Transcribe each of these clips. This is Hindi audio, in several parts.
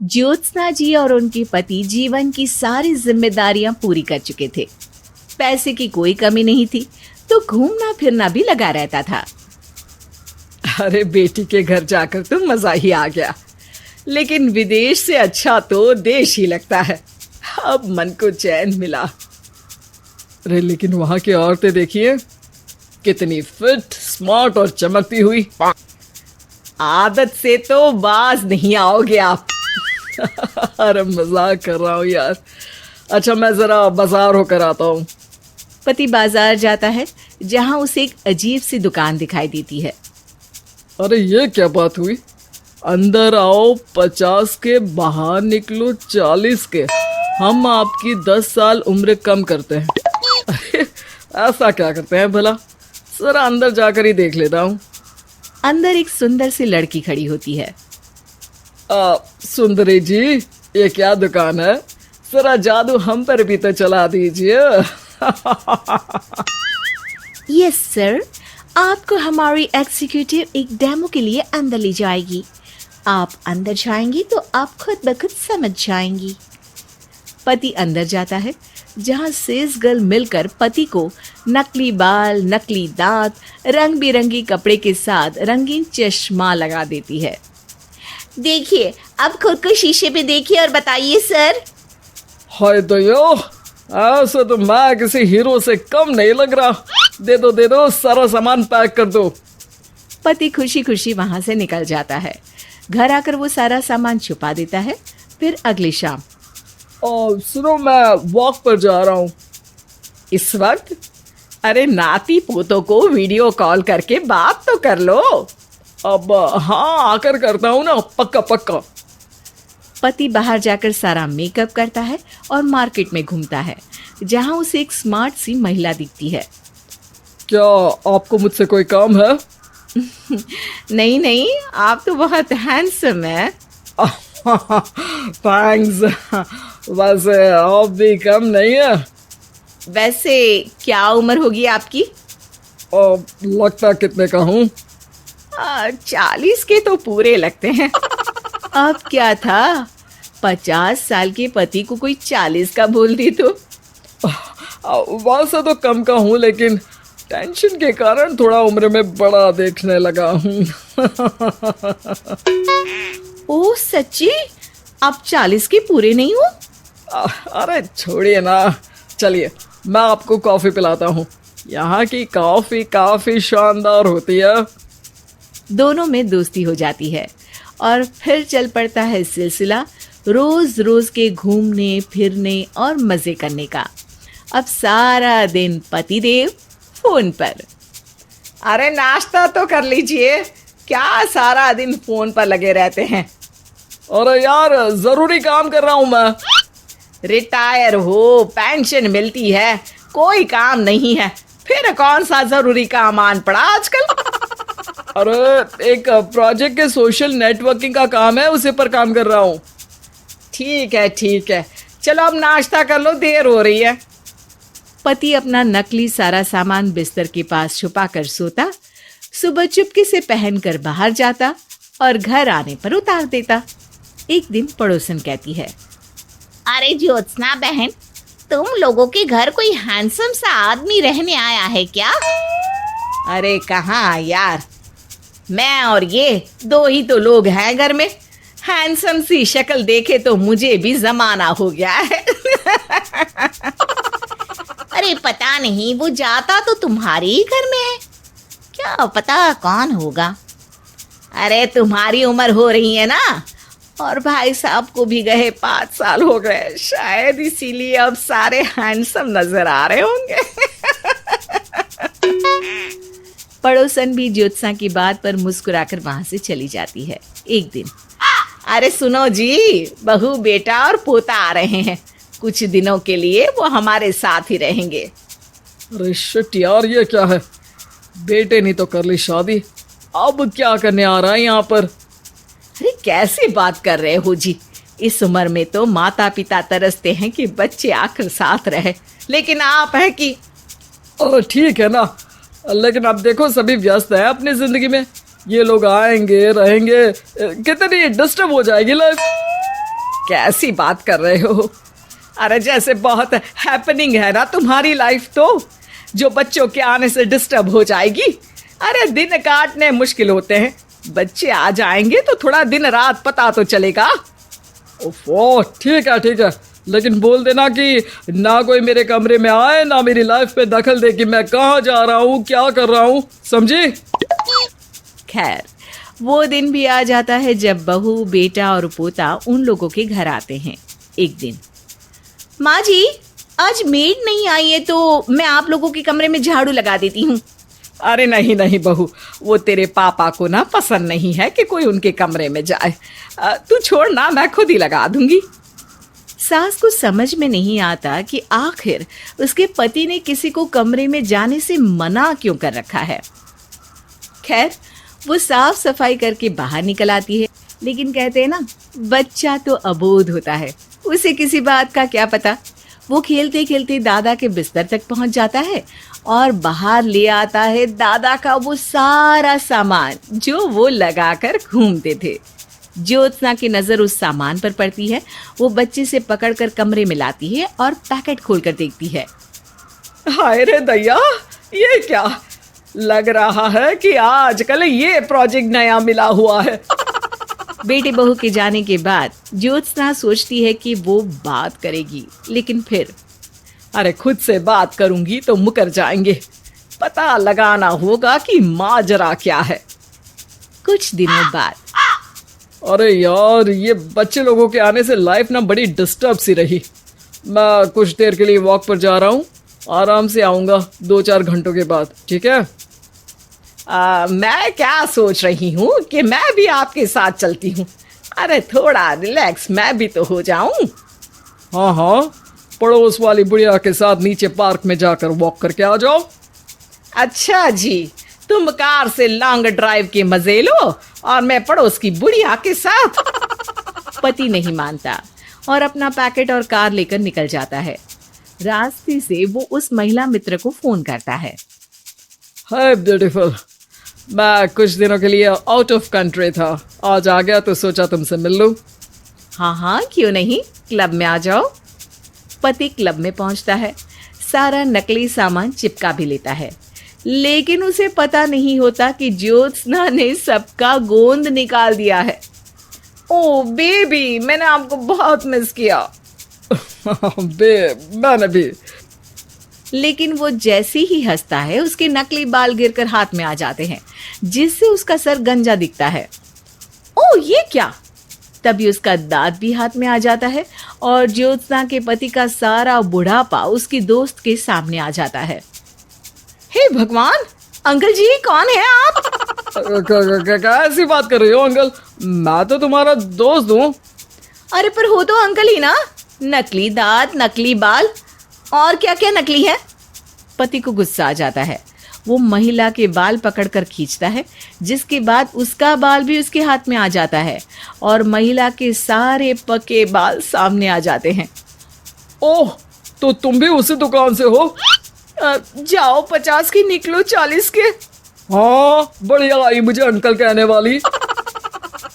ज्योत्सना जी और उनके पति जीवन की सारी जिम्मेदारियां पूरी कर चुके थे। पैसे की कोई कमी नहीं थी, तो घूमना फिरना भी लगा रहता था। अरे बेटी के घर जाकर तो मजा ही आ गया, लेकिन विदेश से अच्छा तो देश ही लगता है। अब मन को चैन मिला। अरे लेकिन वहां की औरतें देखिए, कितनी फिट, स्मार्ट और चमकती हुई। आदत से तो बाज नहीं आओगे आप। अरे मजाक कर रहा हूँ यार। अच्छा मैं जरा बाजार होकर आता हूँ। पति बाजार जाता है, जहां उसे एक अजीब सी दुकान दिखाई देती है। अरे ये क्या बात हुई? अंदर आओ 50 के, बाहर निकलो 40 के। हम आपकी 10 साल उम्र कम करते हैं। अरे ऐसा क्या करते हैं भला? जरा अंदर जाकर ही देख लेता हूँ। अंदर एक सुंदर सी लड़की खड़ी होती है। सुंदरी जी, ये क्या दुकान है? जरा जादू हम पर भी तो चला दीजिए। यस सर, आपको हमारी एग्जीक्यूटिव एक डेमो के लिए अंदर ले जाएगी। आप अंदर जाएंगी तो आप खुद ब खुद समझ जाएंगी। पति अंदर जाता है, जहां सेल्स गर्ल मिलकर पति को नकली बाल, नकली दांत, रंग बिरंगी कपड़े के साथ रंगीन चश्मा लगा देती है। देखिए, अब खुद को शीशे पे देखिए और बताइए सर। हाय दयो, ऐसा तो मैं किसी हीरो से कम नहीं लग रहा। दे दो, सारा सामान पैक कर दो। पति खुशी खुशी वहां से निकल जाता है। घर आकर वो सारा सामान छुपा देता है। फिर अगली शाम, सुनो मैं वॉक पर जा रहा हूँ। इस वक्त? अरे नाती पोतों को वीडियो कॉल करके बात तो कर लो। अब हाँ, आकर करता हूँ ना, पक्का पक्का। पति बाहर जाकर सारा मेकअप करता है और मार्केट में घूमता है, जहां उसे एक स्मार्ट सी महिला दिखती है। क्या आपको मुझसे कोई काम है? नहीं नहीं, आप तो बहुत हैंडसम है। थैंक्स। वैसे आप भी कम नहीं है। वैसे क्या उम्र होगी आपकी? लगता कितने का हूँ? 40 के तो पूरे लगते हैं। अब क्या था, 50 साल के पति को कोई 40 का बोल दी तो। वैसे तो कम का हूँ, लेकिन टेंशन के कारण थोड़ा उम्र में बड़ा देखने लगा हूँ। ओह सच्ची? आप 40 के पूरे नहीं हो? अरे छोड़िए ना, चलिए मैं आपको कॉफी पिलाता हूँ। यहाँ की कॉफी काफी शानदार होती है। दोनों में दोस्ती हो जाती है और फिर चल पड़ता है सिलसिला रोज रोज के घूमने फिरने और मजे करने का। अब सारा दिन पतिदेव फोन पर। अरे नाश्ता तो कर लीजिए, क्या सारा दिन फोन पर लगे रहते हैं? अरे यार, जरूरी काम कर रहा हूँ मैं। रिटायर हो, पेंशन मिलती है, कोई काम नहीं है, फिर कौन सा जरूरी काम आन पड़ा आजकल? अरे एक प्रोजेक्ट के सोशल नेटवर्किंग का काम है, उसी पर काम कर रहा हूँ। ठीक है, चलो अब नाश्ता कर लो, देर हो रही है। पति अपना नकली सारा सामान बिस्तर के पास छुपा कर सोता, सुबह चुपके से पहनकर बाहर जाता और घर आने पर उतार देता। एक दिन पड़ोसन कहती है, अरे ज्योत्सना बहन, तुम लोगों के घर कोई हैंडसम सा आदमी रहने आया है क्या? अरे कहाँ यार, मैं और ये दो ही तो लोग हैं घर में। हैंडसम सी शक्ल देखे तो मुझे भी जमाना हो गया है। अरे पता नहीं, वो जाता तो तुम्हारे ही घर में है, क्या पता कौन होगा। अरे तुम्हारी उम्र हो रही है ना, और भाई साहब को भी गए 5 साल हो गए, शायद इसीलिए अब सारे हैंडसम नजर आ रहे होंगे। पड़ोसन भी ज्योत्सना की बात पर मुस्कुराकर वहां से चली जाती है। एक दिन, अरे सुनो जी, बहू बेटा और पोता आ रहे हैं, कुछ दिनों के लिए वो हमारे साथ ही रहेंगे। अरे शिट यार, ये क्या है? बेटे ने तो कर ली शादी, अब क्या करने आ रहा है यहाँ पर? अरे कैसी बात कर रहे हो जी, इस उम्र में तो माता पिता तरसते हैं कि बच्चे आकर साथ रहे, लेकिन आप है कि। अरे ठीक है ना, लेकिन अब देखो सभी व्यस्त हैं अपनी जिंदगी में। ये लोग आएंगे रहेंगे, कितनी डिस्टर्ब हो जाएगी लाइफ। कैसी बात कर रहे हो? अरे जैसे बहुत हैपनिंग है ना तुम्हारी लाइफ, तो जो बच्चों के आने से डिस्टर्ब हो जाएगी। अरे दिन काटने मुश्किल होते हैं, बच्चे आ जाएंगे तो थोड़ा दिन रात पता तो चलेगा। ओफो, ठीक है, लेकिन बोल देना कि ना कोई मेरे कमरे में आए, ना मेरी लाइफ पे दखल दे कि मैं कहाँ जा रहा हूँ, क्या कर रहा हूँ, समझी? खैर, वो दिन भी आ जाता है जब बहू, बेटा और पोता उन लोगों के घर आते हैं। एक दिन, माँ जी, आज मेड नहीं आई है तो मैं आप लोगों के कमरे में झाड़ू लगा देती हूँ। अरे नहीं बहू, वो तेरे पापा को ना पसंद नहीं है कि कोई उनके कमरे में जाए। तू छोड़ ना, मैं खुद ही लगा दूंगी। सास को समझ में नहीं आता कि आखिर उसके पति ने किसी को कमरे में जाने से मना क्यों कर रखा है। खैर, वो साफ सफाई करके बाहर निकल आती है, लेकिन कहते हैं ना, बच्चा तो अबोध होता है, उसे किसी बात का क्या पता। वो खेलते खेलते दादा के बिस्तर तक पहुंच जाता है और बाहर ले आता है दादा का वो सारा सामान जो वो लगाकर घूमते थे। ज्योत्सना की नजर उस सामान पर पड़ती है। वो बच्चे से पकड़कर कमरे में लाती है और पैकेट खोलकर देखती है। हाय रे दैया, ये क्या? लग रहा है कि आजकल ये प्रोजेक्ट नया मिला हुआ है। बेटे बहू के जाने के बाद ज्योत्सना सोचती है कि वो बात करेगी, लेकिन फिर अरे खुद से बात करूंगी तो मुकर जाएंगे। पता लगाना होगा कि माजरा क्या है। कुछ दिनों बाद, अरे यार, ये बच्चे लोगों के आने से लाइफ ना बड़ी डिस्टर्ब सी रही। मैं कुछ देर के लिए वॉक पर जा रहा हूँ, आराम से आऊँगा 2-4 घंटों के बाद, ठीक है? मैं क्या सोच रही हूँ कि मैं भी आपके साथ चलती हूँ। अरे थोड़ा रिलैक्स मैं भी तो हो जाऊँ। हाँ, पड़ोस वाली बुढ़िया के साथ नीचे पार्क में जाकर वॉक करके आ जाओ। अच्छा जी, तुम कार से लॉन्ग ड्राइव के मजे लो और मैं पड़ोस की बुढ़िया के साथ। पति नहीं मानता और अपना पैकेट और कार लेकर निकल जाता है। रास्ते से वो उस महिला मित्र को फोन करता है। हाय ब्यूटीफुल, मैं कुछ दिनों के लिए आउट ऑफ कंट्री था, आज आ गया तो सोचा तुमसे मिल लूं। हाँ, क्यों नहीं, क्लब में आ जाओ। पति क्लब में पहुंचता है, सारा नकली सामान चिपका भी लेता है, लेकिन उसे पता नहीं होता कि ज्योत्सना ने सबका गोंद निकाल दिया है। ओ बेबी, मैंने आपको बहुत मिस किया। मैंने भी। लेकिन वो जैसे ही हंसता है, उसके नकली बाल गिरकर हाथ में आ जाते हैं, जिससे उसका सर गंजा दिखता है। ओ ये क्या? तभी उसका दांत भी हाथ में आ जाता है और ज्योत्सना के पति का सारा बुढ़ापा उसकी दोस्त के सामने आ जाता है। हे भगवान, अंकल जी, कौन है आप? कैसी बात कर रही हो अंकल? मैं तो तुम्हारा दोस्त हूँ। अरे पर हो तो अंकल ही ना। नकली दांत, नकली बाल और क्या क्या नकली है। पति को गुस्सा आ जाता है। वो महिला के बाल पकड़कर खींचता है, जिसके बाद उसका बाल भी उसके हाथ में आ जाता है और महिला के सारे पके बाल सामने आ जाते हैं। ओह, तो तुम भी उसी दुकान से हो? जाओ 50 की निकलो 40 के। हाँ, बढ़िया आई मुझे अंकल कहने वाली।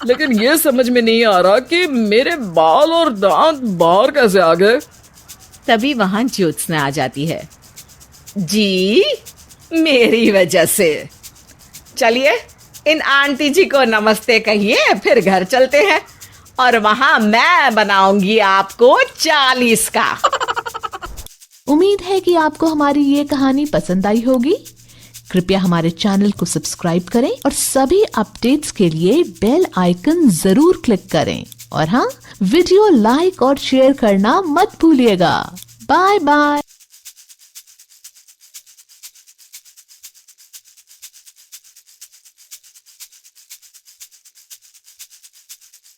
लेकिन ये समझ में नहीं आ रहा कि मेरे बाल और दांत बाहर कैसे आ गए। तभी वहां ज्योत्सना आ जाती है। जी, मेरी वजह से। चलिए इन आंटी जी को नमस्ते कहिए, फिर घर चलते हैं और वहां मैं बनाऊंगी आपको 40 का। उम्मीद है कि आपको हमारी ये कहानी पसंद आई होगी। कृपया हमारे चैनल को सब्सक्राइब करें और सभी अपडेट्स के लिए बेल आइकन जरूर क्लिक करें। और हाँ, वीडियो लाइक और शेयर करना मत भूलिएगा। Bye bye.